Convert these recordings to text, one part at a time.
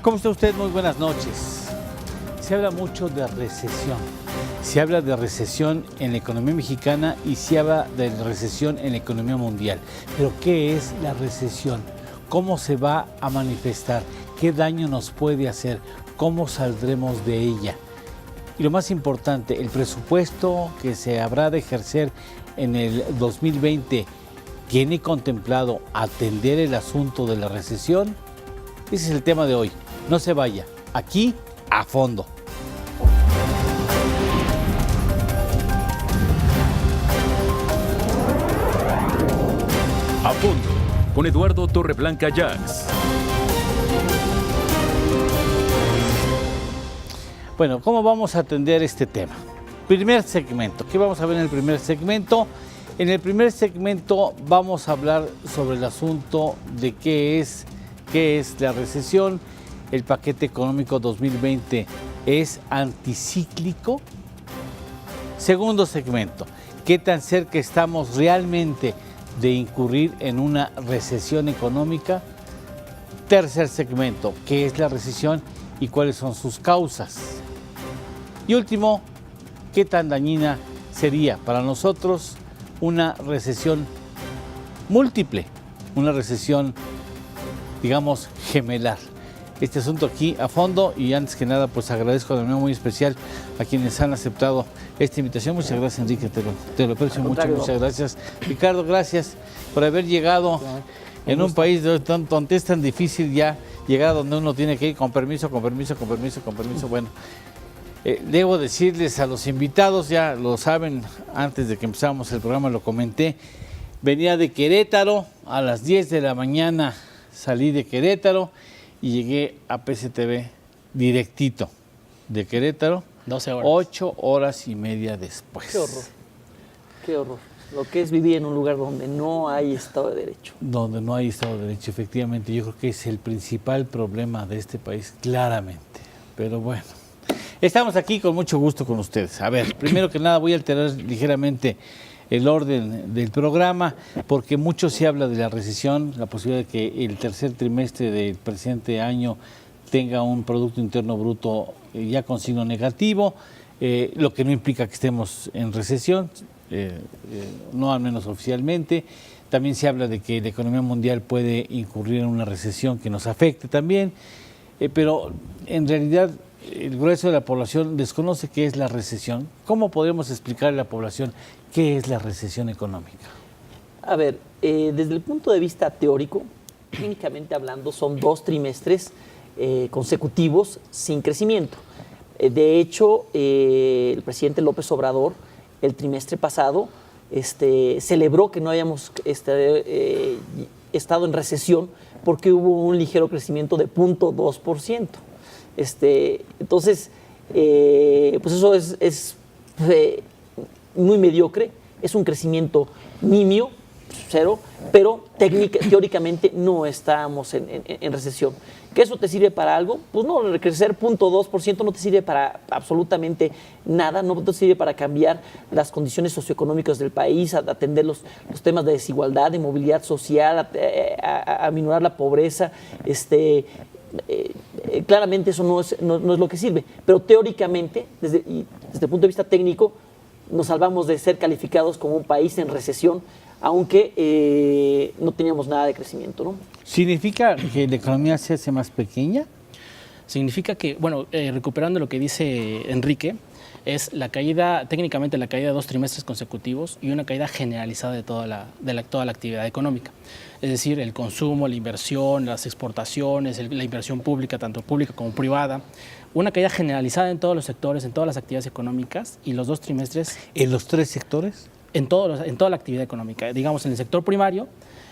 ¿Cómo está usted? Muy buenas noches. Se habla mucho de recesión. Se habla de recesión en la economía mexicana y se habla de recesión en la economía mundial. Pero ¿qué es la recesión? ¿Cómo se va a manifestar? ¿Qué daño nos puede hacer? ¿Cómo saldremos de ella? Y lo más importante, el presupuesto que se habrá de ejercer en el 2020, ¿tiene contemplado atender el asunto de la recesión? Ese es el tema de hoy. No se vaya, aquí a fondo. A fondo, con Eduardo Torreblanca Jacks. Bueno, ¿cómo vamos a atender este tema? Primer segmento. ¿Qué vamos a ver en el primer segmento? En el primer segmento vamos a hablar sobre el asunto de qué es la recesión. El paquete económico 2020 es anticíclico. Segundo segmento, ¿qué tan cerca estamos realmente de incurrir en una recesión económica? Tercer segmento, ¿qué es la recesión y cuáles son sus causas? Y último, ¿qué tan dañina sería para nosotros una recesión múltiple, una recesión, digamos, gemelar? Este asunto aquí a fondo, y antes que nada pues agradezco de manera muy especial a quienes han aceptado esta invitación. Muchas gracias, Enrique, te lo aprecio mucho. Muchas gracias, Ricardo, gracias por haber llegado en un país donde es tan difícil ya llegar a donde uno tiene que ir con permiso. Bueno, debo decirles a los invitados, ya lo saben, antes de que empezamos el programa lo comenté, venía de Querétaro, a las 10 de la mañana salí de Querétaro y llegué a PCTV directito de Querétaro, 12 horas. 8 horas y media después. Qué horror, qué horror. Lo que es vivir en un lugar donde no hay Estado de Derecho. Donde no hay Estado de Derecho, efectivamente. Yo creo que es el principal problema de este país, claramente. Pero bueno, estamos aquí con mucho gusto con ustedes. A ver, primero que nada voy a alterar ligeramente el orden del programa, porque mucho se habla de la recesión, la posibilidad de que el tercer trimestre del presente año tenga un Producto Interno Bruto ya con signo negativo, lo que no implica que estemos en recesión, no al menos oficialmente. También se habla de que la economía mundial puede incurrir en una recesión que nos afecte también, pero en realidad el grueso de la población desconoce qué es la recesión. ¿Cómo podemos explicarle a la población qué es la recesión económica? A ver, desde el punto de vista teórico, clínicamente hablando, son 2 trimestres consecutivos sin crecimiento. De hecho, el presidente López Obrador, el trimestre pasado, celebró que no habíamos estado en recesión porque hubo un ligero crecimiento de 0.2%. Entonces, pues eso es muy mediocre, es un crecimiento nimio, cero, pero teóricamente no estamos en recesión. ¿Que eso te sirve para algo? Pues no, crecer 0.2% no te sirve para absolutamente nada, no te sirve para cambiar las condiciones socioeconómicas del país, a atender los temas de desigualdad, de movilidad social, a minorar la pobreza. Claramente eso no es lo que sirve, pero teóricamente, desde el punto de vista técnico, nos salvamos de ser calificados como un país en recesión, aunque no teníamos nada de crecimiento, ¿no? ¿Significa que la economía se hace más pequeña? Significa que, bueno, recuperando lo que dice Enrique, es la caída, técnicamente la caída de 2 trimestres consecutivos y una caída generalizada de toda la actividad económica. Es decir, el consumo, la inversión, las exportaciones, la inversión pública, tanto pública como privada. Una caída generalizada en todos los sectores, en todas las actividades económicas, y los 2 trimestres... ¿En los 3 sectores? En toda la actividad económica. Digamos, en el sector primario,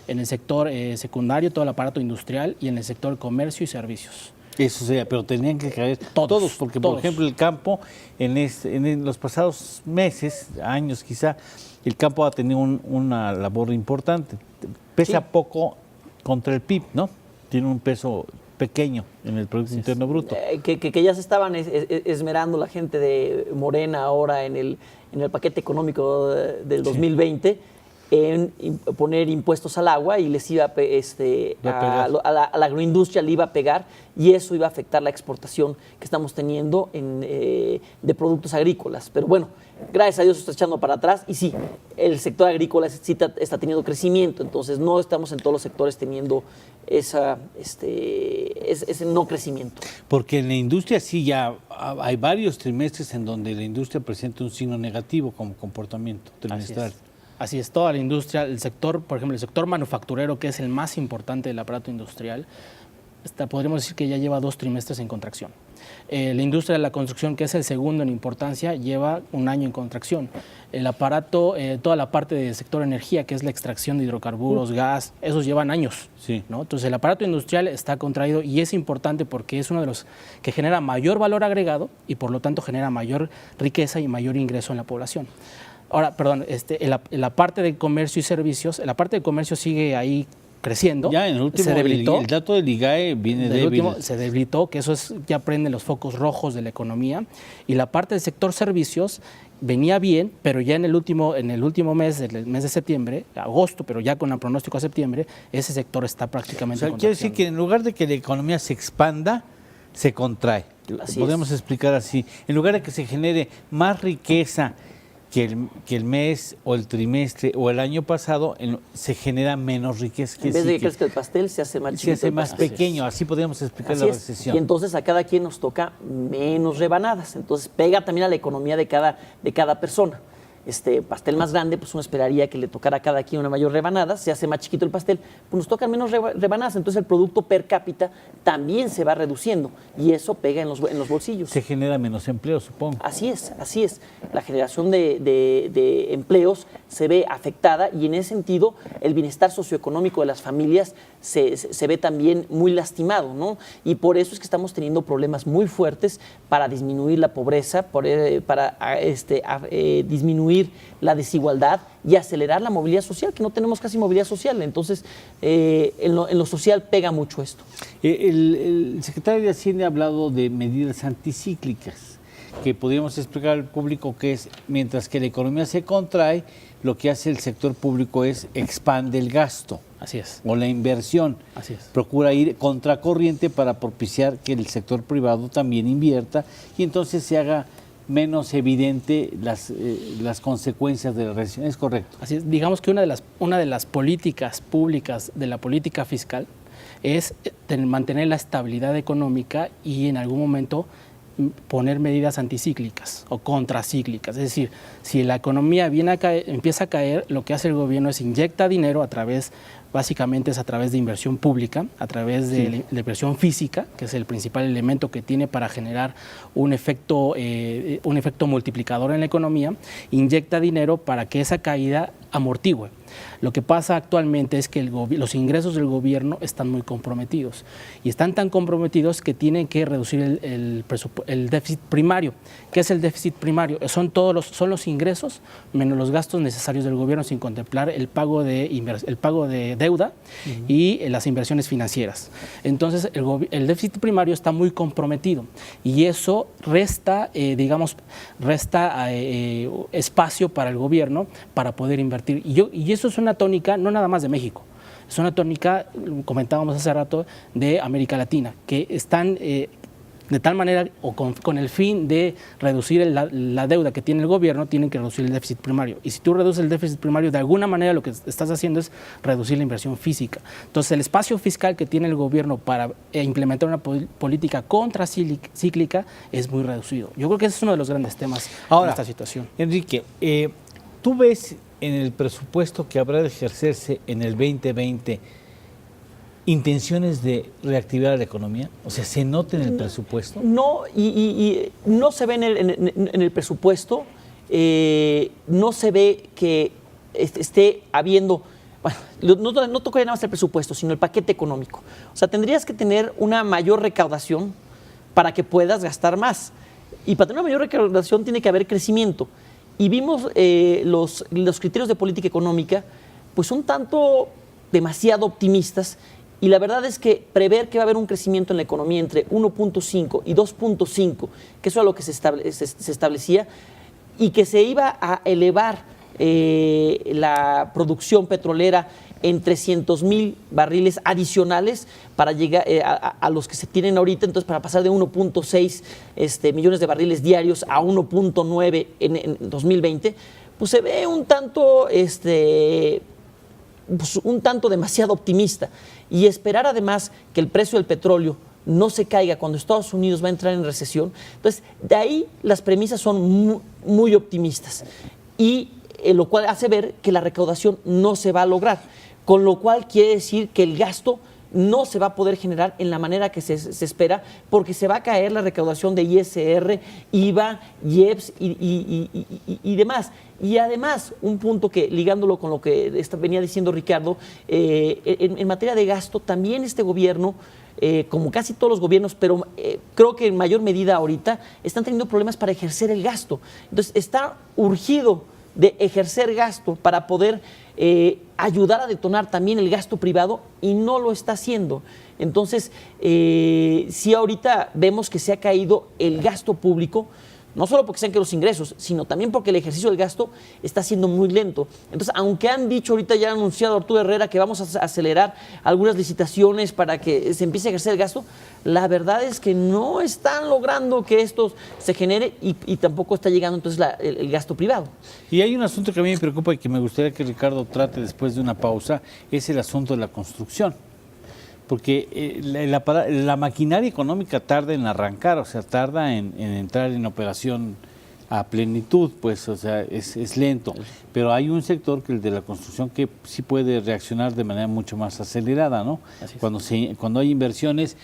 en el sector secundario, todo el aparato industrial, y en el sector comercio y servicios. Eso sería, pero tenían que caer todos porque todos. Por ejemplo el campo en los pasados meses, años quizá, el campo ha tenido una labor importante. Pesa Sí. poco contra el PIB, ¿no? Tiene un peso pequeño en el Producto Interno Bruto. Que ya se estaban esmerando la gente de Morena ahora en el paquete económico del 2020, en poner impuestos al agua y les iba a la agroindustria le iba a pegar, y eso iba a afectar la exportación que estamos teniendo de productos agrícolas. Pero bueno, gracias a Dios está echando para atrás, y sí, el sector agrícola sí está teniendo crecimiento, entonces no estamos en todos los sectores teniendo ese no crecimiento. Porque en la industria sí ya hay varios trimestres en donde la industria presenta un signo negativo como comportamiento trimestral. Así es, toda la industria, el sector, por ejemplo, el sector manufacturero, que es el más importante del aparato industrial, podríamos decir que ya lleva 2 trimestres en contracción. La industria de la construcción, que es el segundo en importancia, lleva 1 año en contracción. El aparato, toda la parte del sector energía, que es la extracción de hidrocarburos, gas, esos llevan años. Sí. ¿no? Entonces el aparato industrial está contraído, y es importante porque es uno de los que genera mayor valor agregado y por lo tanto genera mayor riqueza y mayor ingreso en la población. Ahora, perdón, la parte de comercio y servicios, la parte de comercio sigue ahí creciendo. Ya en el último, se debilitó. el dato del IGAE viene débil. Se debilitó, que eso ya prende los focos rojos de la economía. Y la parte del sector servicios venía bien, pero ya en el último mes, el mes de septiembre, agosto, pero ya con el pronóstico a septiembre, ese sector está prácticamente quiere decir que en lugar de que la economía se expanda, se contrae. Podemos explicar así. En lugar de que se genere más riqueza que el mes o el trimestre o el año pasado, se genera menos riqueza. En vez de que crezca el pastel, se hace más chiquito. Se hace más pequeño, así podríamos explicar la recesión. Y entonces a cada quien nos toca menos rebanadas. Entonces pega también a la economía de cada persona. Pastel más grande, pues uno esperaría que le tocara a cada quien una mayor rebanada. Se hace más chiquito el pastel, pues nos tocan menos rebanadas. Entonces el producto per cápita también se va reduciendo, y eso pega en los bolsillos. Se genera menos empleo, supongo. Así es. La generación de empleos se ve afectada, y en ese sentido el bienestar socioeconómico de las familias se ve también muy lastimado, ¿no? Y por eso es que estamos teniendo problemas muy fuertes para disminuir la pobreza, para disminuir la desigualdad y acelerar la movilidad social, que no tenemos casi movilidad social. Entonces, en lo social pega mucho esto. El secretario de Hacienda ha hablado de medidas anticíclicas, que podríamos explicar al público que es, mientras que la economía se contrae, lo que hace el sector público es expande el gasto. Así es. O la inversión. Así es. Procura ir contracorriente para propiciar que el sector privado también invierta, y entonces se haga menos evidente las consecuencias de la recesión. ¿Es correcto? Así es. Digamos que una de las políticas públicas de la política fiscal es mantener la estabilidad económica y en algún momento poner medidas anticíclicas o contracíclicas. Es decir, si la economía empieza a caer, lo que hace el gobierno es inyecta dinero básicamente es a través de inversión pública, a través de inversión física, que es el principal elemento que tiene para generar un efecto multiplicador en la economía, inyecta dinero para que esa caída amortigüe. Lo que pasa actualmente es que los ingresos del gobierno están muy comprometidos, y están tan comprometidos que tienen que reducir el déficit primario. ¿Qué es el déficit primario? Son los ingresos menos los gastos necesarios del gobierno, sin contemplar el pago de deuda y las inversiones financieras. Entonces el déficit primario está muy comprometido, y eso resta espacio para el gobierno para poder invertir. Y eso es una tónica no nada más de México, es una tónica, comentábamos hace rato, de América Latina, que están de tal manera, o con el fin de reducir la deuda que tiene el gobierno, tienen que reducir el déficit primario. Y si tú reduces el déficit primario, de alguna manera lo que estás haciendo es reducir la inversión física. Entonces, el espacio fiscal que tiene el gobierno para implementar una política contracíclica es muy reducido. Yo creo que ese es uno de los grandes temas en esta situación. Enrique, ¿tú ves en el presupuesto que habrá de ejercerse en el 2020 intenciones de reactivar la economía? O sea, ¿se nota en el presupuesto? No, y no se ve en el presupuesto, no se ve que esté habiendo, bueno, no toca nada más el presupuesto, sino el paquete económico. O sea, tendrías que tener una mayor recaudación para que puedas gastar más. Y para tener una mayor recaudación tiene que haber crecimiento. Y vimos los criterios de política económica, pues un tanto demasiado optimistas, y la verdad es que prever que va a haber un crecimiento en la economía entre 1.5 y 2.5, que eso es lo que se establecía, y que se iba a elevar la producción petrolera en 300,000 barriles adicionales para llegar a los que se tienen ahorita, entonces para pasar de 1.6 millones de barriles diarios a 1.9 en 2020, pues se ve un tanto demasiado optimista. Y esperar además que el precio del petróleo no se caiga cuando Estados Unidos va a entrar en recesión, entonces de ahí las premisas son muy optimistas, y lo cual hace ver que la recaudación no se va a lograr, con lo cual quiere decir que el gasto no se va a poder generar en la manera que se espera, porque se va a caer la recaudación de ISR, IVA, IEPS y demás. Y además, un punto que, ligándolo con lo que venía diciendo Ricardo, en materia de gasto, también este gobierno, como casi todos los gobiernos, pero creo que en mayor medida ahorita, están teniendo problemas para ejercer el gasto. Entonces, está urgido de ejercer gasto para poder ayudar a detonar también el gasto privado, y no lo está haciendo. Entonces, sí, ahorita vemos que se ha caído el gasto público, no solo porque se han caído los ingresos, sino también porque el ejercicio del gasto está siendo muy lento. Entonces, aunque han dicho, ahorita ya ha anunciado Arturo Herrera que vamos a acelerar algunas licitaciones para que se empiece a ejercer el gasto, la verdad es que no están logrando que esto se genere, y tampoco está llegando entonces el gasto privado. Y hay un asunto que a mí me preocupa y que me gustaría que Ricardo trate después de una pausa, es el asunto de la construcción. Porque la maquinaria económica tarda en arrancar, o sea, tarda en entrar en operación a plenitud, pues, o sea, es lento. Pero hay un sector, que el de la construcción, que sí puede reaccionar de manera mucho más acelerada, ¿no? Cuando hay inversiones,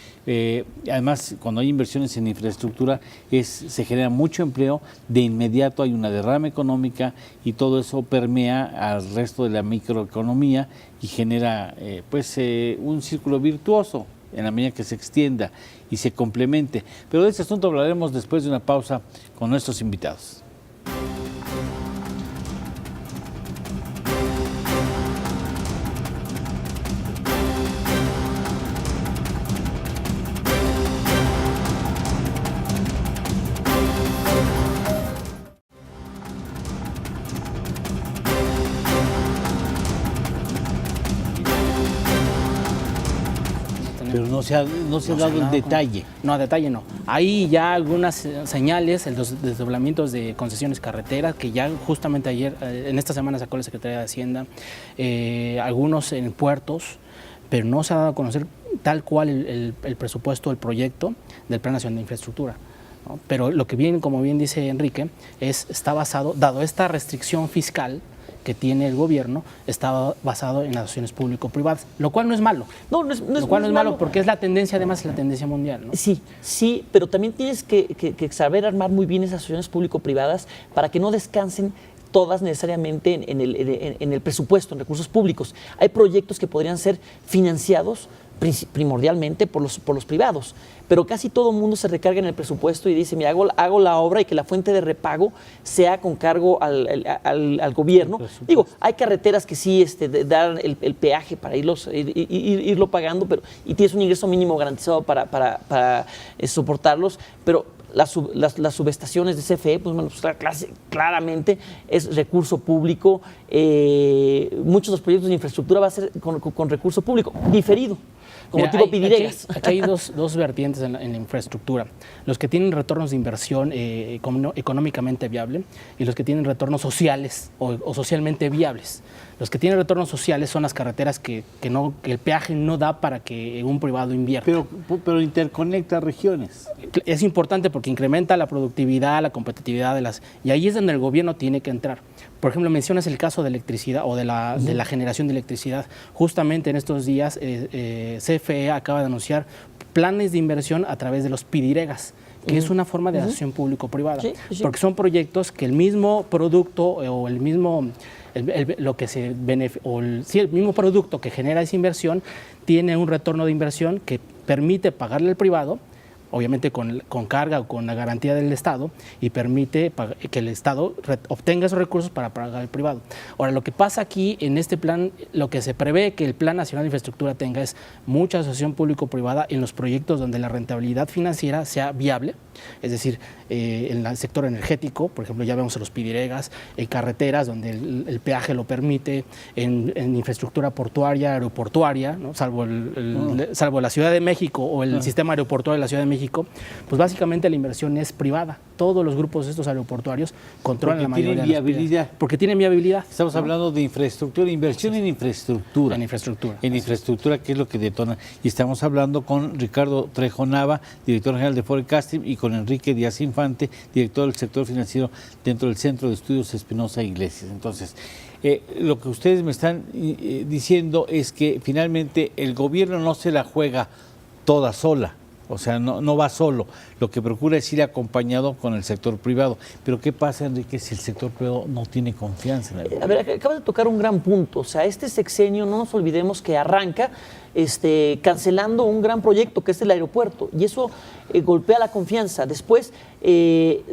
además, cuando hay inversiones en infraestructura, se genera mucho empleo, de inmediato hay una derrama económica, y todo eso permea al resto de la microeconomía y genera un círculo virtuoso en la medida que se extienda y se complemente. Pero de este asunto hablaremos después de una pausa con nuestros invitados. Pero no se ha dado el detalle. No, detalle no. Hay ya algunas señales, los desdoblamientos de concesiones carreteras, que ya justamente ayer, en esta semana sacó la Secretaría de Hacienda, algunos en puertos, pero no se ha dado a conocer tal cual el presupuesto, el proyecto del Plan Nacional de Infraestructura, ¿no? Pero lo que bien, como bien dice Enrique, está basado, dado esta restricción fiscal que tiene el gobierno, está basado en asociaciones público-privadas, lo cual no es malo. No es malo, porque es la tendencia, además, es la tendencia mundial, ¿no? Sí, pero también tienes que saber armar muy bien esas asociaciones público-privadas para que no descansen todas necesariamente en el presupuesto, en recursos públicos. Hay proyectos que podrían ser financiados primordialmente por los privados, pero casi todo el mundo se recarga en el presupuesto y dice, mira, hago la obra, y que la fuente de repago sea con cargo al gobierno. Digo, hay carreteras que sí dan el peaje para irlo pagando, y tienes un ingreso mínimo garantizado para soportarlos, pero las subestaciones de CFE, claramente es recurso público. Muchos de los proyectos de infraestructura va a ser con recurso público, diferido, como tipo Pidiregas. Aquí hay dos vertientes en la infraestructura. Los que tienen retornos de inversión económicamente viable, y los que tienen retornos sociales o socialmente viables. Los que tienen retornos sociales son las carreteras que el peaje no da para que un privado invierta. Pero interconecta regiones. Es importante porque incrementa la productividad, la competitividad y ahí es donde el gobierno tiene que entrar. Por ejemplo, mencionas el caso de electricidad o de la generación de electricidad. Justamente en estos días CFE acaba de anunciar planes de inversión a través de los Pidiregas, que es una forma de asociación público-privada, porque son proyectos que el mismo producto o el mismo producto que genera esa inversión tiene un retorno de inversión que permite pagarle al privado obviamente con carga o con la garantía del Estado, y permite que el Estado obtenga esos recursos para pagar al privado. Ahora, lo que pasa aquí en este plan, lo que se prevé que el Plan Nacional de Infraestructura tenga es mucha asociación público-privada en los proyectos donde la rentabilidad financiera sea viable, es decir, en el sector energético, por ejemplo, ya vemos en los pidiregas, en carreteras donde el peaje lo permite, en infraestructura portuaria, aeroportuaria, ¿no? salvo la Ciudad de México o el sistema aeroportuario de la Ciudad de México, pues básicamente la inversión es privada. Todos los grupos de estos aeroportuarios controlan la mayoría tienen viabilidad. Porque tienen viabilidad. Estamos hablando de infraestructura, inversión en infraestructura. En infraestructura. En infraestructura, que es lo que detona. Y estamos hablando con Ricardo Trejo Nava, director general de Forecasting, y con Enrique Díaz Infante, director del sector financiero dentro del Centro de Estudios Espinosa Iglesias. Entonces, lo que ustedes me están diciendo es que finalmente el gobierno no se la juega toda sola. O sea, no va solo. Lo que procura es ir acompañado con el sector privado. Pero ¿qué pasa, Enrique, si el sector privado no tiene confianza en el gobierno? A ver, acabas de tocar un gran punto. O sea, este sexenio, no nos olvidemos que arranca cancelando un gran proyecto que es el aeropuerto. Y eso golpea la confianza. Después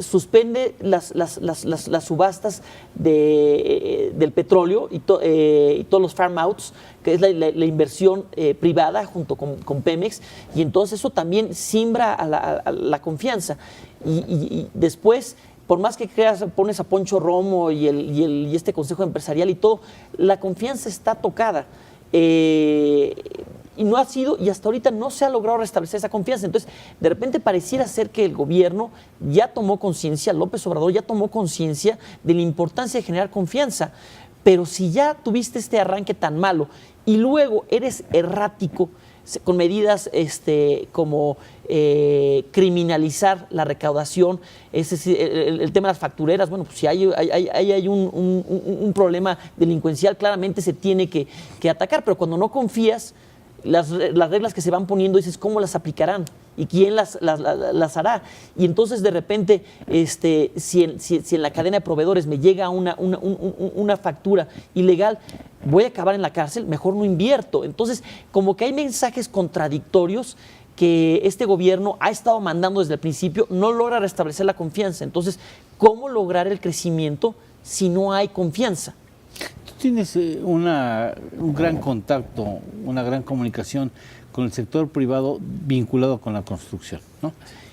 suspende las subastas del petróleo y todos los farm outs, que es la inversión privada junto con Pemex, y entonces eso también simbra a la confianza. Y después, por más que pones a Poncho Romo y este consejo empresarial y todo, la confianza está tocada. Y no ha sido, y hasta ahorita no se ha logrado restablecer esa confianza. Entonces, de repente pareciera ser que el gobierno ya tomó conciencia, López Obrador ya tomó conciencia de la importancia de generar confianza. Pero si ya tuviste este arranque tan malo y luego eres errático con medidas como criminalizar la recaudación, es decir, el tema de las factureras, bueno, pues si hay un problema delincuencial, claramente se tiene que atacar, pero cuando no confías, las reglas que se van poniendo, dices, ¿cómo las aplicarán? ¿Y quién las hará? Y entonces, de repente, si en la cadena de proveedores me llega una factura ilegal, voy a acabar en la cárcel, mejor no invierto. Entonces, como que hay mensajes contradictorios que este gobierno ha estado mandando desde el principio, no logra restablecer la confianza. Entonces, ¿cómo lograr el crecimiento si no hay confianza? Tienes un gran contacto, una gran comunicación con el sector privado vinculado con la construcción, ¿no?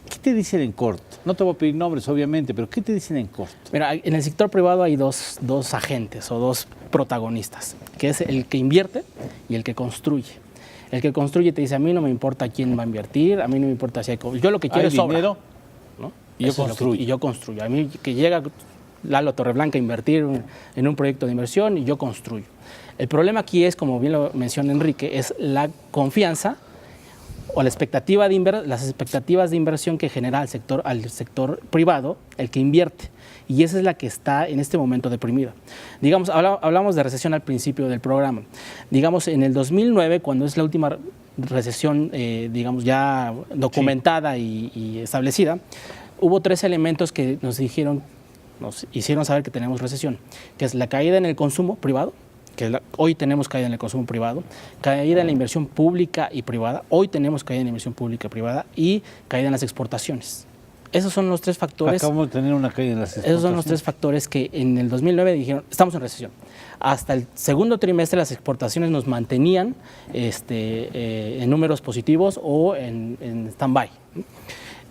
¿Qué te dicen en corto? No te voy a pedir nombres, obviamente, pero ¿qué te dicen en corto? Mira, en el sector privado hay dos agentes o dos protagonistas, que es el que invierte y el que construye. El que construye te dice, a mí no me importa quién va a invertir, a mí no me importa si hay... Yo lo que quiero es dinero, ¿no? Y yo construyo. A mí que llega Lalo Torreblanca a invertir en un proyecto de inversión y yo construyo. El problema aquí es, como bien lo menciona Enrique, es la confianza o las expectativas de inversión que genera al sector privado, el que invierte. Y esa es la que está en este momento deprimida. Digamos, hablamos de recesión al principio del programa. Digamos, en el 2009, cuando es la última recesión, digamos, ya documentada y establecida, hubo 3 elementos que nos hicieron saber que tenemos recesión, que es la caída en el consumo privado, hoy tenemos caída en el consumo privado, caída en la inversión pública y privada, hoy tenemos caída en la inversión pública y privada, y caída en las exportaciones. Esos son los 3 factores. Acabamos de tener una caída en las exportaciones. Esos son los 3 factores que en el 2009 dijeron, estamos en recesión. Hasta el segundo trimestre las exportaciones nos mantenían en números positivos o en stand-by.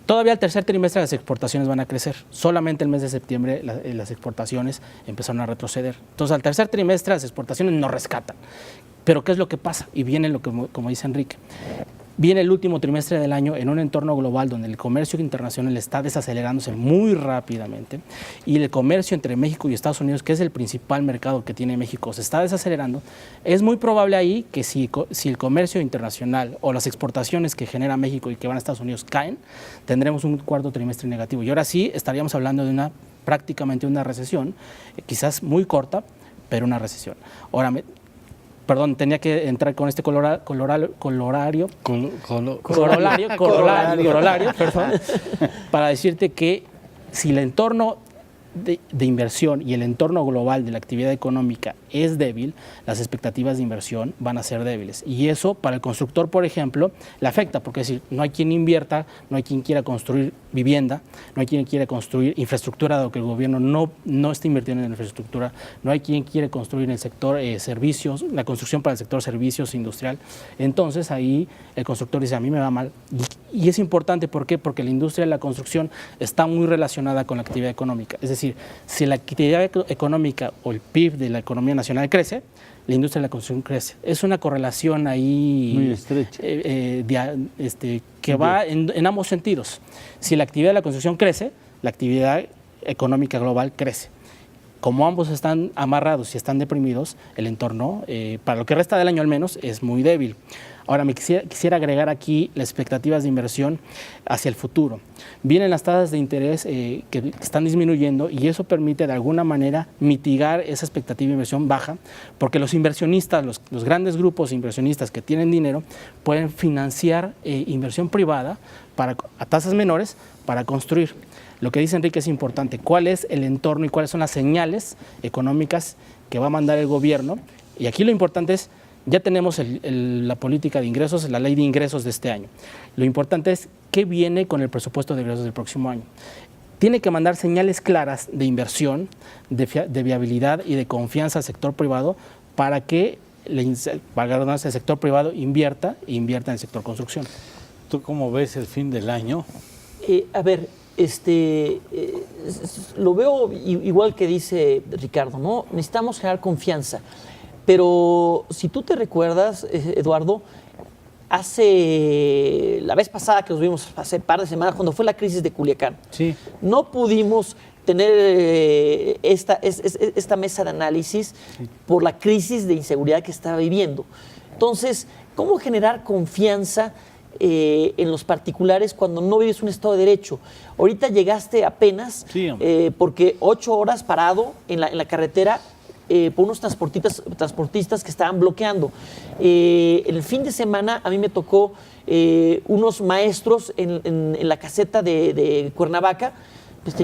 Todavía el tercer trimestre las exportaciones van a crecer. Solamente el mes de septiembre las exportaciones empezaron a retroceder. Entonces, al tercer trimestre las exportaciones no rescatan. Pero ¿qué es lo que pasa? Y viene lo que, como dice Enrique, viene el último trimestre del año en un entorno global donde el comercio internacional está desacelerándose muy rápidamente y el comercio entre México y Estados Unidos, que es el principal mercado que tiene México, se está desacelerando. Es muy probable ahí que si el comercio internacional o las exportaciones que genera México y que van a Estados Unidos caen, tendremos un cuarto trimestre negativo. Y ahora sí estaríamos hablando de prácticamente una recesión, quizás muy corta, pero una recesión. Ahora, tenía que entrar con este corolario, perdón, para decirte que si el entorno de inversión y el entorno global de la actividad económica es débil, las expectativas de inversión van a ser débiles. Y eso para el constructor, por ejemplo, le afecta, porque es decir, no hay quien invierta, no hay quien quiera construir vivienda, no hay quien quiera construir infraestructura, dado que el gobierno no está invirtiendo en infraestructura, no hay quien quiere construir en el sector servicios, la construcción para el sector servicios industrial. Entonces ahí el constructor dice, a mí me va mal. Y es importante, ¿por qué? Porque la industria de la construcción está muy relacionada con la actividad económica. Es decir, si la actividad económica o el PIB de la economía nacional crece, la industria de la construcción crece. Es una correlación ahí muy estrecha, que va en ambos sentidos. Si la actividad de la construcción crece, la actividad económica global crece. Como ambos están amarrados y están deprimidos, el entorno, para lo que resta del año al menos, es muy débil. Ahora, quisiera agregar aquí las expectativas de inversión hacia el futuro. Vienen las tasas de interés que están disminuyendo y eso permite de alguna manera mitigar esa expectativa de inversión baja, porque los inversionistas, los grandes grupos inversionistas que tienen dinero, pueden financiar inversión privada a tasas menores para construir. Lo que dice Enrique es importante. ¿Cuál es el entorno y cuáles son las señales económicas que va a mandar el gobierno? Y aquí lo importante es, ya tenemos la política de ingresos, la ley de ingresos de este año. Lo importante es qué viene con el presupuesto de ingresos del próximo año. Tiene que mandar señales claras de inversión, de viabilidad y de confianza al sector privado para que el sector privado invierta en el sector construcción. ¿Tú cómo ves el fin del año? Lo veo igual que dice Ricardo, ¿no? Necesitamos generar confianza. Pero si tú te recuerdas, Eduardo, la vez pasada que nos vimos hace un par de semanas, cuando fue la crisis de Culiacán, sí, no pudimos tener esta mesa de análisis por la crisis de inseguridad que estaba viviendo. Entonces, ¿cómo generar confianza en los particulares cuando no vives un Estado de Derecho? Ahorita llegaste apenas porque 8 horas parado en la carretera por unos transportistas que estaban bloqueando. El fin de semana a mí me tocó unos maestros en la caseta de Cuernavaca, pues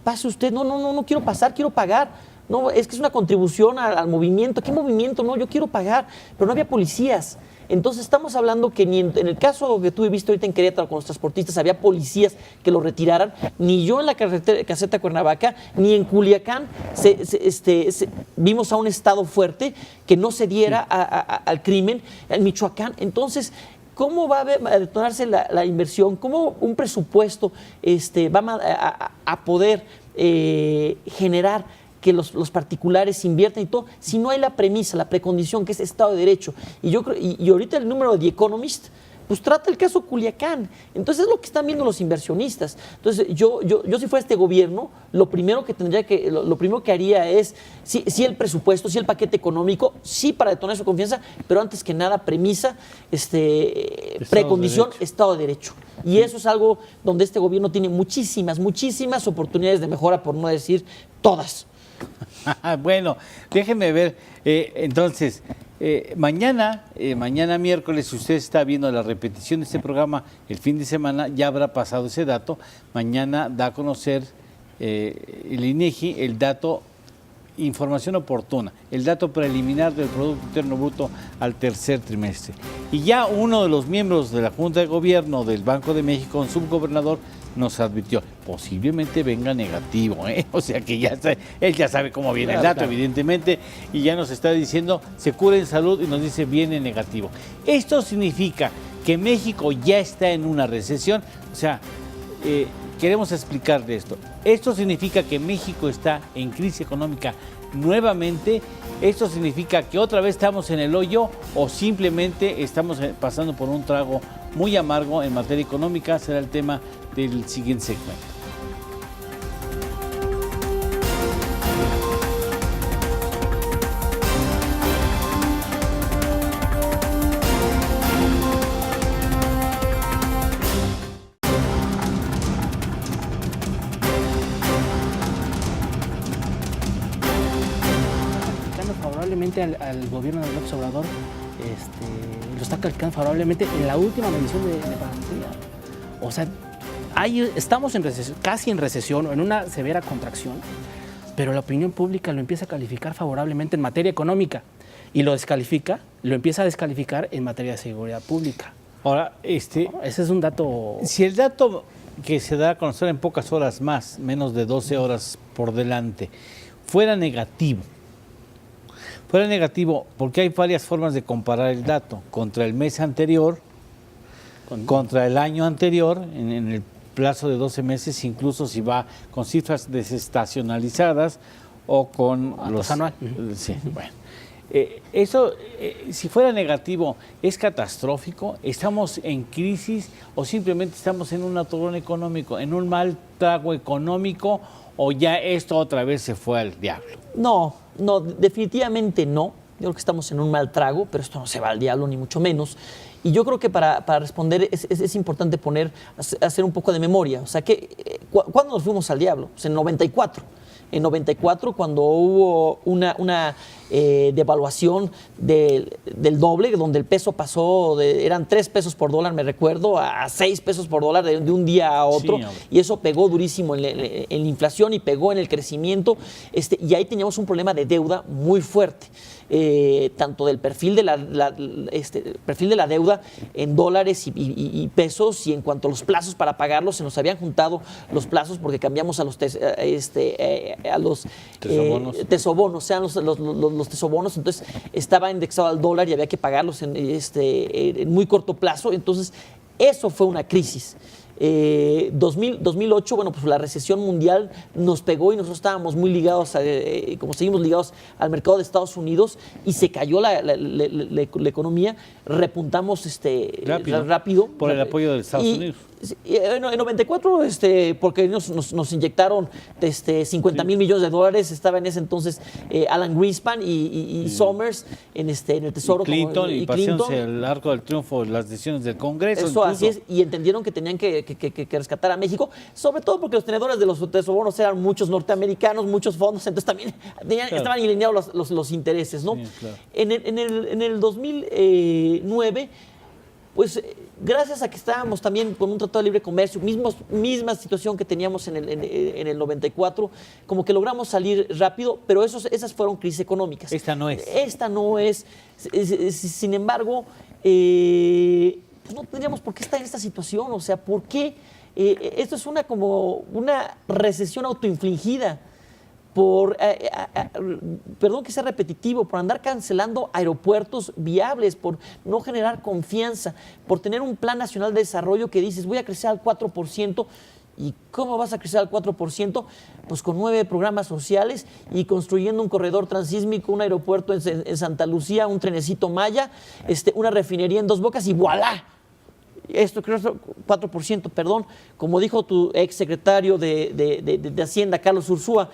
pase usted, no quiero pasar, quiero pagar. No, es que es una contribución al movimiento. ¿Qué movimiento? No, yo quiero pagar, pero no había policías. Entonces estamos hablando que ni en el caso que tú viste ahorita en Querétaro con los transportistas había policías que los retiraran, ni yo en la caseta Cuernavaca, ni en Culiacán vimos a un Estado fuerte que no cediera al crimen, en Michoacán. Entonces, ¿cómo va a detonarse la inversión? ¿Cómo un presupuesto va a poder generar que los particulares inviertan y todo, si no hay la premisa, la precondición que es Estado de Derecho? Y yo creo, y ahorita el número de The Economist pues trata el caso Culiacán. Entonces es lo que están viendo los inversionistas. Entonces yo si fuera este gobierno, lo primero que haría es sí el presupuesto, sí el paquete económico, sí para detonar su confianza, pero antes que nada premisa, precondición, Estado de Derecho. Y eso es algo donde este gobierno tiene muchísimas oportunidades de mejora, por no decir todas. Bueno, déjenme ver, entonces, mañana miércoles, si usted está viendo la repetición de este programa el fin de semana, ya habrá pasado ese dato. Mañana da a conocer el INEGI el dato, información oportuna, el dato preliminar del Producto Interno Bruto al tercer trimestre. Y ya uno de los miembros de la Junta de Gobierno del Banco de México, un subgobernador, nos advirtió, posiblemente venga negativo, ¿eh? O sea que él ya sabe cómo viene el dato, evidentemente, y ya nos está diciendo, se cura en salud y nos dice, viene negativo. Esto significa que México ya está en una recesión, o sea, queremos explicarle esto. Esto significa que México está en crisis económica nuevamente. Esto significa que otra vez estamos en el hoyo o simplemente estamos pasando por un trago muy amargo en materia económica. Será el tema del siguiente segmento. Favorablemente al gobierno de López Obrador, lo está calificando favorablemente en la última medición de garantía. O sea, estamos en casi en recesión o en una severa contracción, pero la opinión pública lo empieza a calificar favorablemente en materia económica y lo empieza a descalificar en materia de seguridad pública. Ahora, ¿No? Ese es un dato. si el dato que se da a conocer en pocas horas más, menos de 12 horas por delante, fuera negativo, porque hay varias formas de comparar el dato, contra el mes anterior, contra el año anterior, en el plazo de 12 meses, incluso si va con cifras desestacionalizadas o con los anual. Sí, bueno. Eso, si fuera negativo, ¿es catastrófico? ¿Estamos en crisis o simplemente estamos en un atorón económico, en un mal trago económico, o ya esto otra vez se fue al diablo? No, definitivamente no. Yo creo que estamos en un mal trago, pero esto no se va al diablo, ni mucho menos. Y yo creo que para responder es importante hacer un poco de memoria. O sea, ¿cuándo nos fuimos al diablo? Pues en 94. En 94, cuando hubo una devaluación del doble, donde el peso pasó, eran 3 pesos por dólar, me recuerdo, a 6 pesos por dólar de un día a otro. Sí, y eso pegó durísimo en la inflación y pegó en el crecimiento. Y ahí teníamos un problema de deuda muy fuerte. Tanto del perfil de la deuda en dólares y pesos, y en cuanto a los plazos para pagarlos, se nos habían juntado los plazos porque cambiamos a los tesobonos, sean los tesobonos, entonces estaba indexado al dólar y había que pagarlos en muy corto plazo. Entonces eso fue una crisis. 2008, bueno, pues la recesión mundial nos pegó y nosotros estábamos muy ligados, como seguimos ligados al mercado de Estados Unidos, y se cayó la economía, repuntamos rápido. Por el apoyo de Estados Unidos. En 94, porque nos inyectaron 50 mil millones de dólares, estaba en ese entonces Alan Greenspan y Summers en el Tesoro. Y Clinton, el arco del triunfo, las decisiones del Congreso. Eso, incluso. Así es, y entendieron que tenían que rescatar a México, sobre todo porque los tenedores de los tesobonos eran muchos norteamericanos, muchos fondos, entonces también estaban alineados los intereses, ¿no? Sí, claro. En el 2009, pues gracias a que estábamos también con un tratado de libre comercio, misma situación que teníamos en el 94, como que logramos salir rápido, pero esas fueron crisis económicas. Esta no es. Esta no es. Sin embargo, pues no tendríamos por qué estar en esta situación. O sea, ¿por qué? Esto es como una recesión autoinfligida. Perdón que sea repetitivo, por andar cancelando aeropuertos viables, por no generar confianza, por tener un plan nacional de desarrollo que dices, voy a crecer al 4%. ¿Y cómo vas a crecer al 4%? Pues con 9 programas sociales y construyendo un corredor transísmico, un aeropuerto en Santa Lucía, un trenecito Maya, una refinería en Dos Bocas y ¡voilá! Esto creo 4%, perdón. Como dijo tu ex secretario de Hacienda, Carlos Ursúa,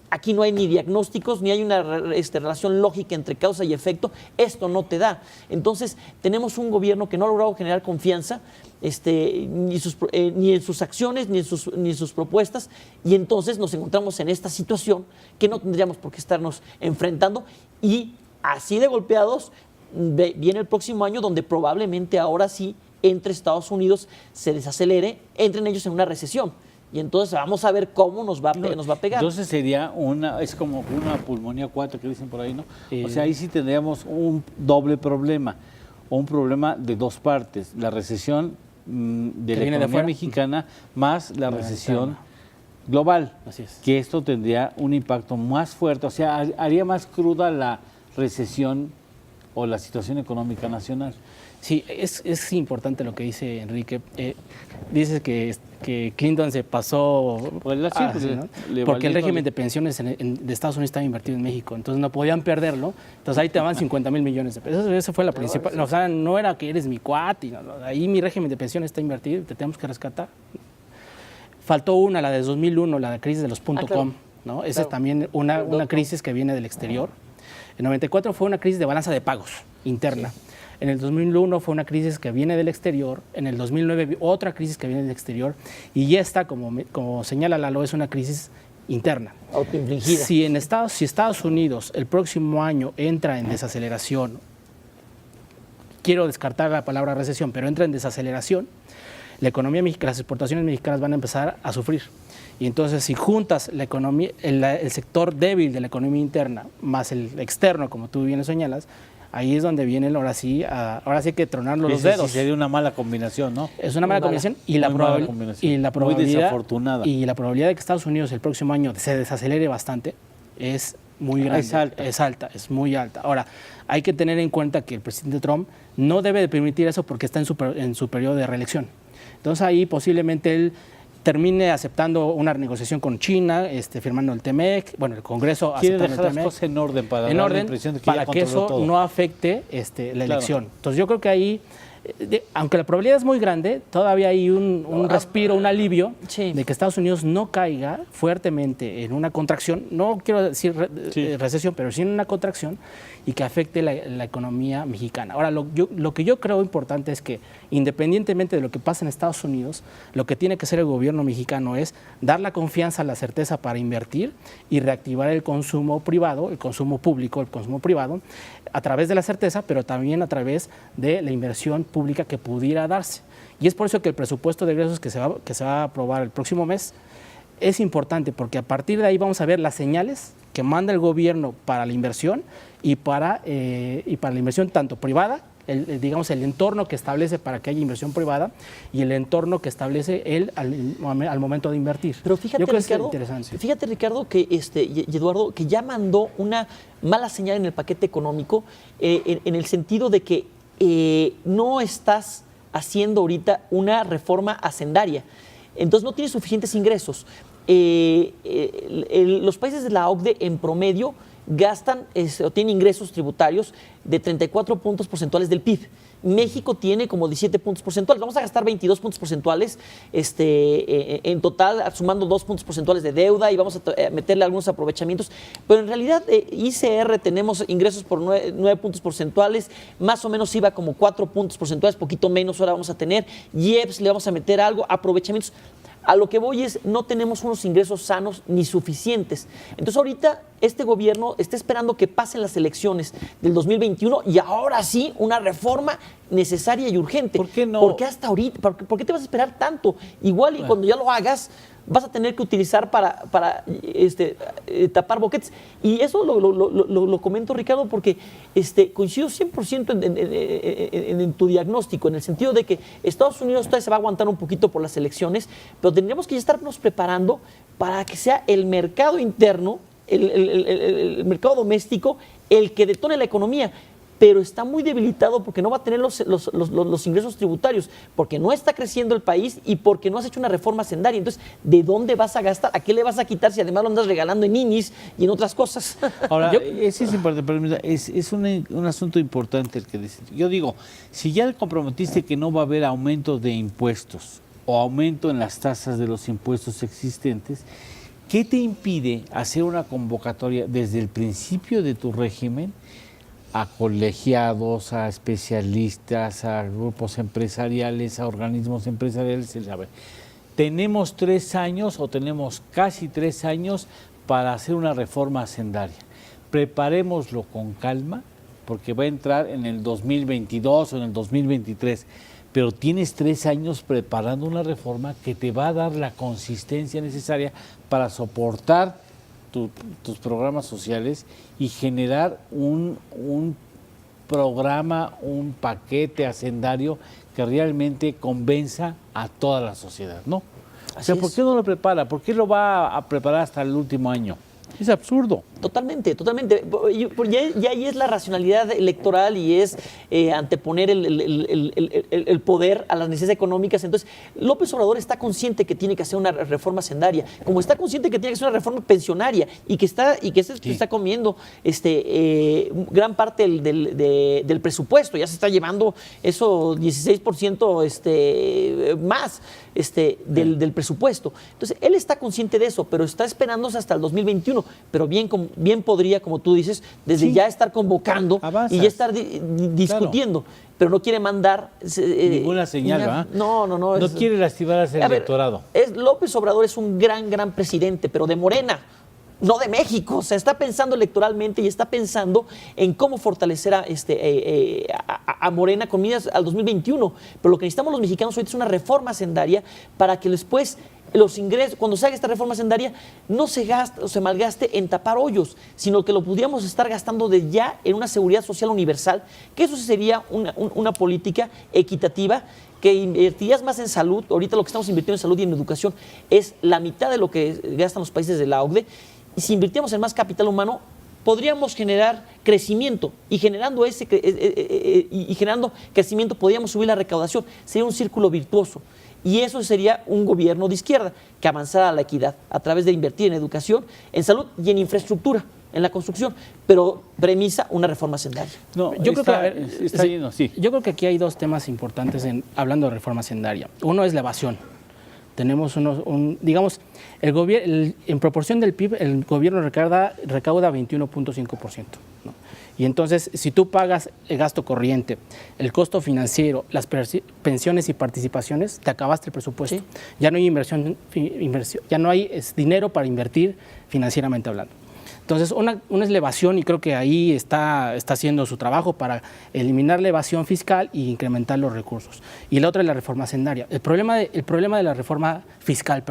aquí no hay ni diagnósticos, ni hay una relación lógica entre causa y efecto. Esto no te da. Entonces, tenemos un gobierno que no ha logrado generar confianza, ni en sus acciones, ni en sus propuestas, y entonces nos encontramos en esta situación que no tendríamos por qué estarnos enfrentando, y así de golpeados viene el próximo año, donde probablemente ahora sí entre Estados Unidos se desacelere, entren ellos en una recesión. Y entonces vamos a ver cómo nos va a pegar. Entonces sería es como una pulmonía 4 que dicen por ahí, ¿no? O sea, ahí sí tendríamos un doble problema, o un problema de dos partes, la recesión de la economía mexicana más la recesión global. Así es. Que esto tendría un impacto más fuerte, o sea, haría más cruda la recesión o la situación económica nacional. Sí, es importante lo que dice Enrique. Dice que Clinton se pasó porque el régimen de pensiones de Estados Unidos estaba invertido en México, entonces no podían perderlo. Entonces ahí te van 50 mil millones de pesos. Esa fue la principal. O sea, no era que eres mi cuate, ahí mi régimen de pensiones está invertido y te tenemos que rescatar. Faltó la de 2001, la crisis de los .com, ¿no? Esa es también una crisis que viene del exterior. En 94 fue una crisis de balanza de pagos interna. Sí. En el 2001 fue una crisis que viene del exterior. En el 2009 otra crisis que viene del exterior. Y esta, como señala Lalo, es una crisis interna. Autoinfligida. Si Estados Unidos el próximo año entra en desaceleración, quiero descartar la palabra recesión, pero entra en desaceleración, la economía mexicana, las exportaciones mexicanas van a empezar a sufrir. Y entonces, si juntas la economía, el sector débil de la economía interna más el externo, como tú bien señalas, ahí es donde viene ahora sí hay que tronarnos los dedos. Sí sería una mala combinación, ¿no? Es una mala combinación y la probabilidad muy desafortunada. Y la probabilidad de que Estados Unidos el próximo año se desacelere bastante es muy grande. Es muy alta. Ahora, hay que tener en cuenta que el presidente Trump no debe de permitir eso porque está en su periodo de reelección. Entonces ahí posiblemente él termine aceptando una negociación con China, firmando el TEMEC, bueno, el Congreso quiere aceptando dejar el TEMEC, las cosas en orden para dar la impresión de que ya para que eso todo. no afecte la elección. Entonces yo creo que ahí, aunque la probabilidad es muy grande, todavía hay un respiro, un alivio de que Estados Unidos no caiga fuertemente en una contracción, no quiero decir recesión, pero sí en una contracción y que afecte la economía mexicana. Ahora, lo que yo creo importante es que, independientemente de lo que pase en Estados Unidos, lo que tiene que hacer el gobierno mexicano es dar la confianza, la certeza para invertir y reactivar el consumo privado, el consumo público, el consumo privado, a través de la certeza, pero también a través de la inversión pública que pudiera darse. Y es por eso que el presupuesto de egresos que se va a aprobar el próximo mes es importante, porque a partir de ahí vamos a ver las señales que manda el gobierno para la inversión y para la inversión tanto privada, digamos el entorno que establece para que haya inversión privada y el entorno que establece él al momento de invertir. Pero fíjate, yo creo Ricardo, que es interesante. Fíjate, Ricardo, que y Eduardo, que ya mandó una mala señal en el paquete económico, en el sentido de que no estás haciendo ahorita una reforma hacendaria. Entonces no tienes suficientes ingresos. Los países de la OCDE en promedio gastan o tienen ingresos tributarios de 34 puntos porcentuales del PIB. México tiene como 17 puntos porcentuales. Vamos a gastar 22 puntos porcentuales en total, sumando 2 puntos porcentuales de deuda y vamos a meterle algunos aprovechamientos. Pero en realidad, ICR tenemos ingresos por 9 puntos porcentuales, más o menos IVA como 4 puntos porcentuales, poquito menos ahora vamos a tener. IEPS le vamos a meter algo, aprovechamientos. A lo que voy es, no tenemos unos ingresos sanos ni suficientes. Entonces ahorita este gobierno está esperando que pasen las elecciones del 2021 y ahora sí una reforma necesaria y urgente. ¿Por qué no? ¿Por qué hasta ahorita? ¿Por qué te vas a esperar tanto? Igual y cuando ya lo hagas vas a tener que utilizar para tapar boquetes. Y eso lo comento, Ricardo, porque coincido 100% en tu diagnóstico, en el sentido de que Estados Unidos todavía se va a aguantar un poquito por las elecciones, pero tendríamos que ya estarnos preparando para que sea el mercado interno, el mercado doméstico, el que detone la economía. Pero está muy debilitado porque no va a tener los ingresos tributarios, porque no está creciendo el país y porque no has hecho una reforma hacendaria. Entonces, ¿de dónde vas a gastar? ¿A qué le vas a quitar si además lo andas regalando en INIS y en otras cosas? Ahora, ese es importante, pero mira, es un asunto importante el que dices. Yo digo, si ya comprometiste que no va a haber aumento de impuestos o aumento en las tasas de los impuestos existentes, ¿qué te impide hacer una convocatoria desde el principio de tu régimen a colegiados, a especialistas, a grupos empresariales, a organismos empresariales? A ver, tenemos 3 años o tenemos casi 3 años para hacer una reforma hacendaria. Preparémoslo con calma, porque va a entrar en el 2022 o en el 2023, pero tienes 3 años preparando una reforma que te va a dar la consistencia necesaria para soportar tus programas sociales y generar un programa, un paquete hacendario que realmente convenza a toda la sociedad, ¿no? O sea, ¿por qué no lo prepara? ¿Por qué lo va a preparar hasta el último año? Es absurdo. Totalmente, totalmente. Ya ahí es la racionalidad electoral y es anteponer el poder a las necesidades económicas. Entonces, López Obrador está consciente que tiene que hacer una reforma hacendaria, como está consciente que tiene que hacer una reforma pensionaria y que está comiendo gran parte del presupuesto. Ya se está llevando eso 16% más del presupuesto. Entonces, él está consciente de eso, pero está esperándose hasta el 2021. Pero bien podría, como tú dices, desde ya estar convocando y ya estar discutiendo. Claro. Pero no quiere mandar ninguna señal, ¿verdad? No. No quiere lastimar al electorado. López Obrador es un gran presidente, pero de Morena. no de México, o sea, está pensando electoralmente y está pensando en cómo fortalecer a Morena con miras al 2021. Pero lo que necesitamos los mexicanos ahorita es una reforma hacendaria para que después los ingresos, cuando se haga esta reforma hacendaria, no se gaste o se malgaste en tapar hoyos, sino que lo pudiéramos estar gastando de ya en una seguridad social universal, que eso sería una política equitativa, que invertirías más en salud. Ahorita lo que estamos invirtiendo en salud y en educación es la mitad de lo que gastan los países de la OCDE. Y si invirtiéramos en más capital humano, podríamos generar crecimiento, y generando generando crecimiento podríamos subir la recaudación. Sería un círculo virtuoso. Y eso sería un gobierno de izquierda que avanzara a la equidad a través de invertir en educación, en salud y en infraestructura, en la construcción, pero premisa una reforma hacendaria. No, Yo creo que, a ver, está sí, lleno, sí. Yo creo que aquí hay dos temas importantes hablando de reforma hacendaria. Uno es la evasión. Tenemos digamos, en proporción del PIB, el gobierno recauda 21.5%. ¿no? Y entonces, si tú pagas el gasto corriente, el costo financiero, las pensiones y participaciones, te acabaste el presupuesto. Sí. Ya no hay inversión, ya no hay dinero para invertir financieramente hablando. Entonces, una es la evasión, y creo que ahí está haciendo su trabajo para eliminar la evasión fiscal y incrementar los recursos. Y la otra es la reforma hacendaria. El problema de la reforma fiscal,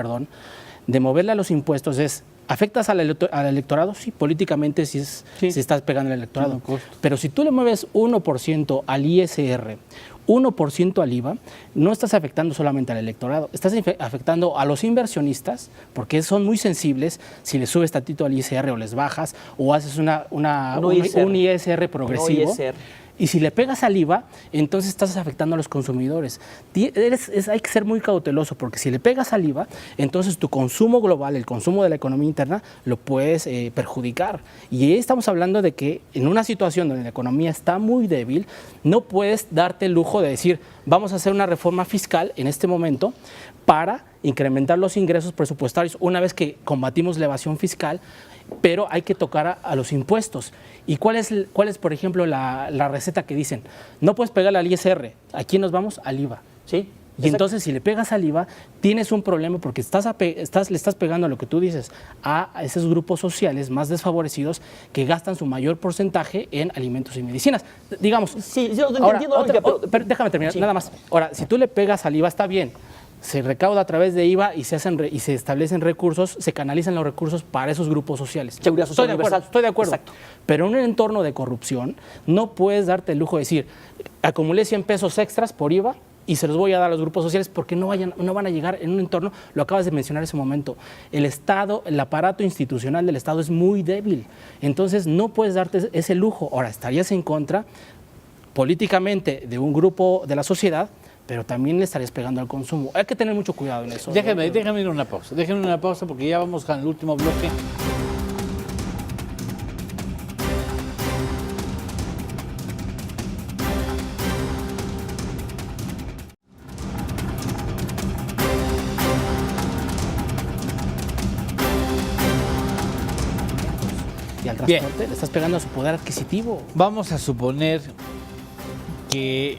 de moverle a los impuestos es: ¿afectas al electorado? Sí, políticamente sí estás pegando al electorado. Pero si tú le mueves 1% al ISR, 1% al IVA, no estás afectando solamente al electorado, estás afectando a los inversionistas, porque son muy sensibles si les subes tantito al ISR o les bajas, o haces un ISR progresivo. No ISR. Y si le pegas al IVA, entonces estás afectando a los consumidores. Hay que ser muy cauteloso, porque si le pegas al IVA, entonces tu consumo global, el consumo de la economía interna, lo puedes perjudicar. Y ahí estamos hablando de que en una situación donde la economía está muy débil, no puedes darte el lujo de decir: vamos a hacer una reforma fiscal en este momento para incrementar los ingresos presupuestarios una vez que combatimos la evasión fiscal, pero hay que tocar a los impuestos. ¿Y cuál es, por ejemplo, la receta que dicen? No puedes pegarle al ISR. ¿Aquí nos vamos? Al IVA. Sí. Y entonces, si le pegas al IVA, tienes un problema, porque le estás pegando a lo que tú dices, a esos grupos sociales más desfavorecidos que gastan su mayor porcentaje en alimentos y medicinas. Digamos. Sí, yo entiendo. Pero déjame terminar, sí. Nada más. Ahora, si tú le pegas al IVA, está bien. Se recauda a través de IVA y se establecen recursos, se canalizan los recursos para esos grupos sociales. Seguridad social universal. Estoy de acuerdo. Exacto. Pero en un entorno de corrupción no puedes darte el lujo de decir: acumulé 100 pesos extras por IVA y se los voy a dar a los grupos sociales, porque no van a llegar en un entorno. Lo acabas de mencionar en ese momento. El Estado, el aparato institucional del Estado es muy débil. Entonces no puedes darte ese lujo. Ahora, estarías en contra políticamente de un grupo de la sociedad, pero también le estarías pegando al consumo. Hay que tener mucho cuidado en eso. Déjame ir a una pausa. Déjenme una pausa, porque ya vamos al último bloque. Y al transporte le estás pegando a su poder adquisitivo. Vamos a suponer que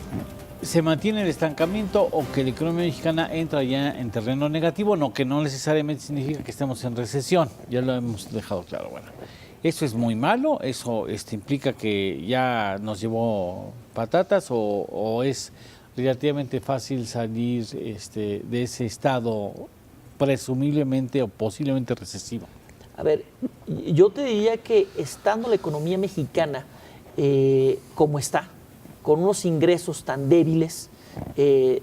se mantiene el estancamiento o que la economía mexicana entra ya en terreno negativo, no, que no necesariamente significa que estemos en recesión, ya lo hemos dejado claro. Bueno, eso es muy malo, eso implica que ya nos llevó patatas, o es relativamente fácil salir de ese estado presumiblemente o posiblemente recesivo. A ver, yo te diría que estando la economía mexicana como está, con unos ingresos tan débiles, del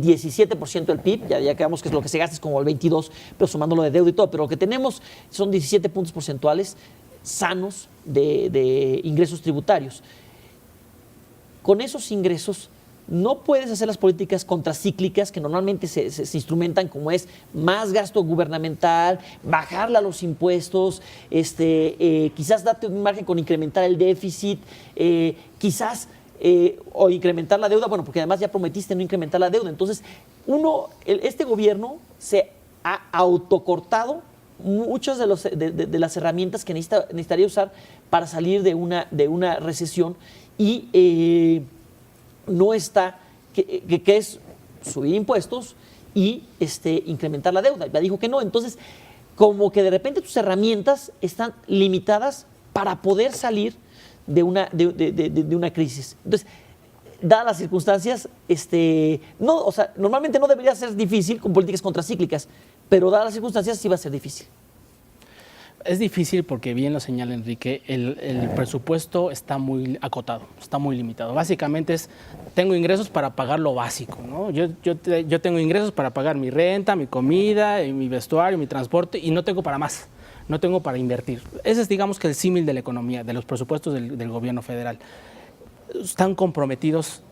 17% del PIB, ya quedamos que es lo que se gasta es como el 22%, pero sumando lo de deuda y todo, pero lo que tenemos son 17 puntos porcentuales sanos de ingresos tributarios. Con esos ingresos no puedes hacer las políticas contracíclicas que normalmente se instrumentan, como es más gasto gubernamental, bajarle a los impuestos, quizás darte un margen con incrementar el déficit, o incrementar la deuda, bueno, porque además ya prometiste no incrementar la deuda. Entonces, este gobierno se ha autocortado muchas de las herramientas que necesitaría usar para salir de una recesión, y no está, que es subir impuestos y incrementar la deuda. Ya dijo que no. Entonces, como que de repente tus herramientas están limitadas para poder salir de una crisis. Entonces, dadas las circunstancias, no, o sea, normalmente no debería ser difícil con políticas contracíclicas, pero dadas las circunstancias sí va a ser difícil. Es difícil porque, bien lo señala Enrique, el presupuesto está muy acotado, está muy limitado. Básicamente tengo ingresos para pagar lo básico, ¿no? Yo tengo ingresos para pagar mi renta, mi comida, mi vestuario, mi transporte, y no tengo para más, no tengo para invertir. Ese es, digamos, que el símil de la economía, de los presupuestos del gobierno federal. Están comprometidos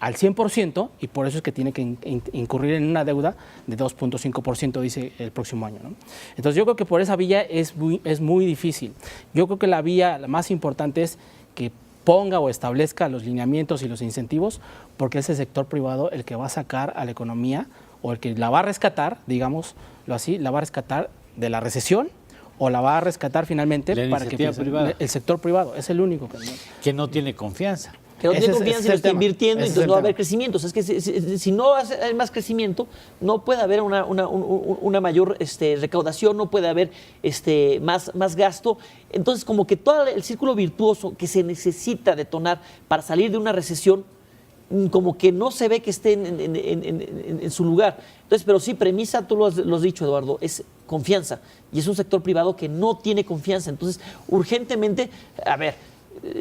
al 100% y por eso es que tiene que incurrir en una deuda de 2.5%, dice, el próximo año, ¿no? Entonces yo creo que por esa vía es muy difícil. Yo creo que la vía la más importante es que ponga o establezca los lineamientos y los incentivos, porque es el sector privado el que va a sacar a la economía o el que la va a rescatar, digámoslo así, la va a rescatar de la recesión o la va a rescatar finalmente para que privada. El sector privado es el único que no tiene confianza. Que no tiene Ese es confianza y el lo está tema. invirtiendo, Ese es entonces el no va a tema. haber crecimiento. O sea, es que si no hay más crecimiento, no puede haber una mayor recaudación, no puede haber más gasto. Entonces, como que todo el círculo virtuoso que se necesita detonar para salir de una recesión, como que no se ve que esté en su lugar. Entonces, pero sí, premisa, tú lo has dicho, Eduardo, es confianza. Y es un sector privado que no tiene confianza. Entonces, urgentemente, a ver,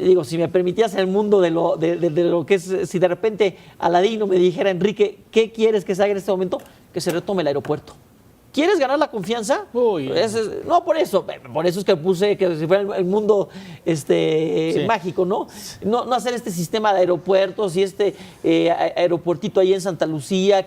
digo, si me permitías en el mundo de lo que es, si de repente Aladino me dijera, Enrique, ¿qué quieres que se haga en este momento? Que se retome el aeropuerto. ¿Quieres ganar la confianza? No, por eso es que puse que si fuera el mundo mágico, ¿no? ¿no? No hacer este sistema de aeropuertos y aeropuertito ahí en Santa Lucía,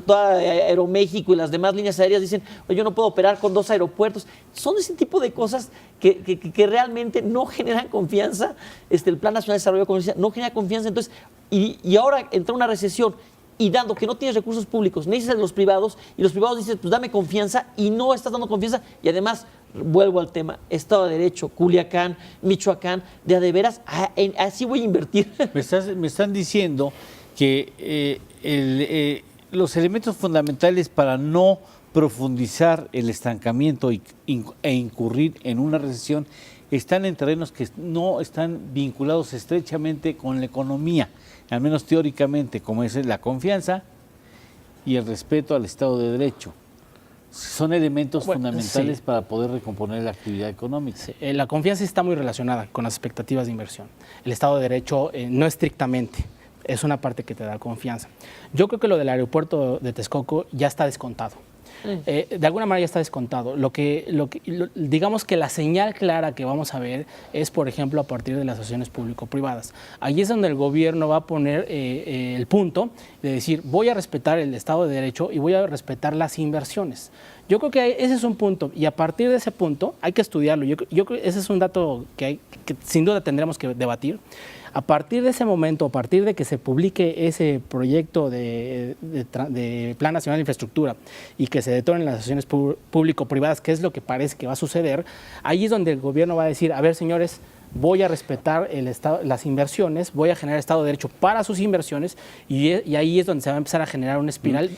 toda Aeroméxico y las demás líneas aéreas dicen, oye, yo no puedo operar con 2 aeropuertos. Son ese tipo de cosas que realmente no generan confianza. El Plan Nacional de Desarrollo Comercial no genera confianza. Entonces, y ahora entra una recesión, y dando que no tienes recursos públicos, necesitas los privados, y los privados dicen, pues dame confianza, y no estás dando confianza, y además, vuelvo al tema, Estado de Derecho, Culiacán, Michoacán, de veras, así voy a invertir. Me están diciendo que los elementos fundamentales para no profundizar el estancamiento e incurrir en una recesión están en terrenos que no están vinculados estrechamente con la economía, al menos teóricamente, como es la confianza y el respeto al Estado de Derecho. Son elementos fundamentales sí, para poder recomponer la actividad económica. Sí, la confianza está muy relacionada con las expectativas de inversión. El Estado de Derecho no estrictamente, es una parte que te da confianza. Yo creo que lo del aeropuerto de Texcoco ya está descontado. De alguna manera ya está descontado. Digamos que la señal clara que vamos a ver es, por ejemplo, a partir de las asociaciones público-privadas. Allí es donde el gobierno va a poner el punto de decir, voy a respetar el Estado de Derecho y voy a respetar las inversiones. Yo creo que ese es un punto, y a partir de ese punto hay que estudiarlo. Yo creo que ese es un dato que sin duda tendremos que debatir. A partir de ese momento, a partir de que se publique ese proyecto de Plan Nacional de Infraestructura y que se detonen las asociaciones público-privadas, que es lo que parece que va a suceder, ahí es donde el gobierno va a decir, a ver, señores, voy a respetar las inversiones, voy a generar Estado de Derecho para sus inversiones, y ahí es donde se va a empezar a generar una espiral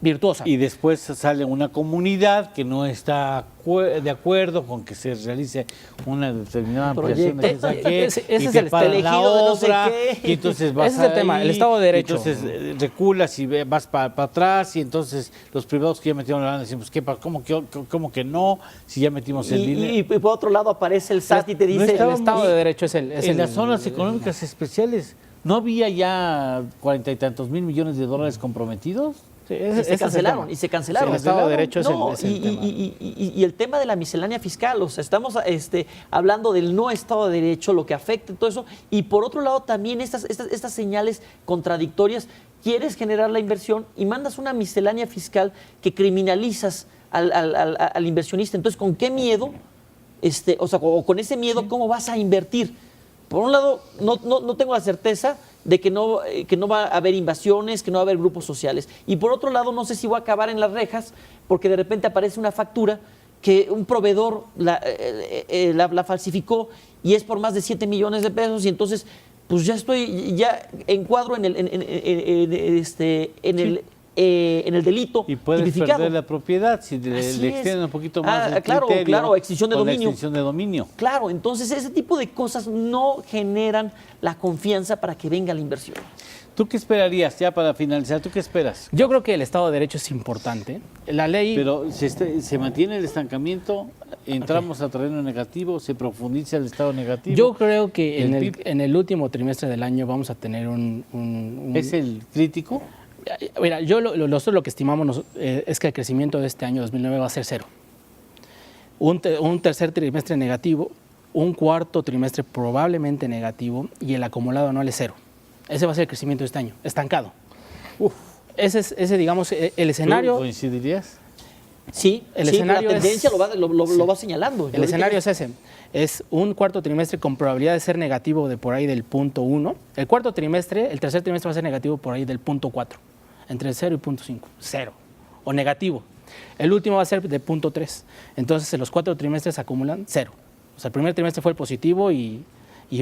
virtuosa. Y después sale una comunidad que no está de acuerdo con que se realice una determinada ampliación de ese es el elegido de no sé qué. Y entonces vas ese es el tema, el Estado de Derecho. Entonces reculas y vas para atrás, y entonces los privados que ya metieron la lana decimos, ¿cómo que no? Si ya metimos el dinero. Y por otro lado aparece el SAT y te dice... El Estado de Derecho es en las zonas económicas especiales, ¿no había ya 40 y tantos mil millones de dólares comprometidos? Sí, se cancelaron. Sí, el Estado de Derecho es el tema. Y el tema de la miscelánea fiscal, o sea, estamos hablando del no Estado de Derecho, lo que afecta todo eso, y por otro lado también estas señales contradictorias. Quieres generar la inversión y mandas una miscelánea fiscal que criminalizas al inversionista. Entonces, ¿con qué miedo? O con ese miedo, ¿cómo vas a invertir? Por un lado, no tengo la certeza de que no va a haber invasiones, que no va a haber grupos sociales. Y por otro lado, no sé si voy a acabar en las rejas, porque de repente aparece una factura que un proveedor la falsificó y es por más de 7 millones de pesos, y entonces pues ya encuadro en en el delito Y puedes tipificado. perder la propiedad si le Así es. extienden un poquito más el claro, criterio claro, extinción de con la dominio. extinción de dominio. Claro, entonces ese tipo de cosas no generan la confianza para que venga la inversión. ¿Tú qué esperarías, ya para finalizar, tú qué esperas? Yo creo que el Estado de Derecho es importante. La ley... Pero se mantiene el estancamiento, entramos a terreno negativo, se profundiza el estado negativo. Yo creo que ¿El en PIB? en el último trimestre del año vamos a tener ¿Es el crítico? Mira, nosotros lo que estimamos es que el crecimiento de este año 2009 va a ser cero. Un tercer trimestre negativo, un cuarto trimestre probablemente negativo y el acumulado anual es cero. Ese va a ser el crecimiento de este año, estancado. Ese digamos, el escenario... ¿Tú coincidirías? Sí, El sí, escenario la es- tendencia lo va señalando. El escenario es ese. Es un cuarto trimestre con probabilidad de ser negativo de por ahí del 0.1. El cuarto trimestre, el tercer trimestre va a ser negativo por ahí del 0.4. Entre el 0 y 0.5. Cero. O negativo. El último va a ser de 0.3. Entonces, en los 4 trimestres acumulan cero. O sea, el primer trimestre fue el positivo y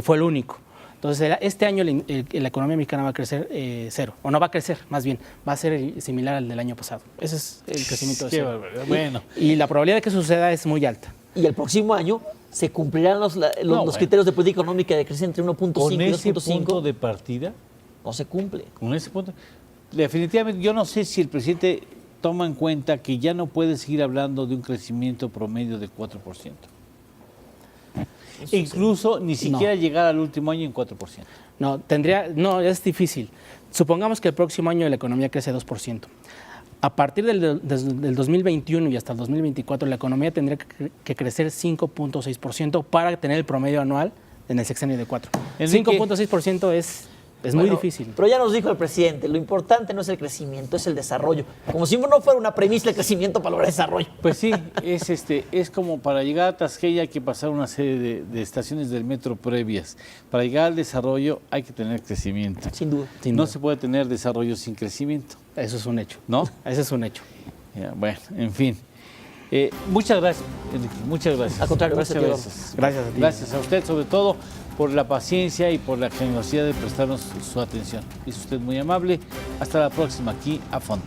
fue el único. Entonces, este año la economía mexicana va a crecer cero. O no va a crecer, más bien. Va a ser similar al del año pasado. Ese es el crecimiento de Qué cero. barbaridad. Bueno, Y la probabilidad de que suceda es muy alta. Y el próximo año se cumplirán los bueno. criterios de política económica de crecer entre 1.5 con y ese 2.5. punto de partida, No se cumple. con ese punto, definitivamente yo no sé si el presidente toma en cuenta que ya no puede seguir hablando de un crecimiento promedio del 4%. Incluso ni siquiera llegar al último año en 4%. No, es difícil. Supongamos que el próximo año la economía crece 2%. A partir del 2021 y hasta el 2024, la economía tendría que crecer 5.6% para tener el promedio anual en el sexenio de 4. Enrique. 5.6% es muy Bueno, difícil. Pero ya nos dijo el presidente, lo importante no es el crecimiento, es el desarrollo. Como si no fuera una premisa el crecimiento para lograr desarrollo. Pues sí, es como para llegar a Tasqueña hay que pasar una serie de estaciones del metro previas. Para llegar al desarrollo hay que tener crecimiento. Sin duda. Sin No duda. se puede tener desarrollo sin crecimiento, Eso es un hecho. ¿no? Ese es un hecho. Ya, bueno, en fin. Muchas gracias, Enrique, muchas gracias. Al contrario, gracias a ti, gracias. Gracias a ti. Gracias a usted, sobre todo, por la paciencia y por la generosidad de prestarnos su atención. Es usted muy amable. Hasta la próxima, aquí a fondo.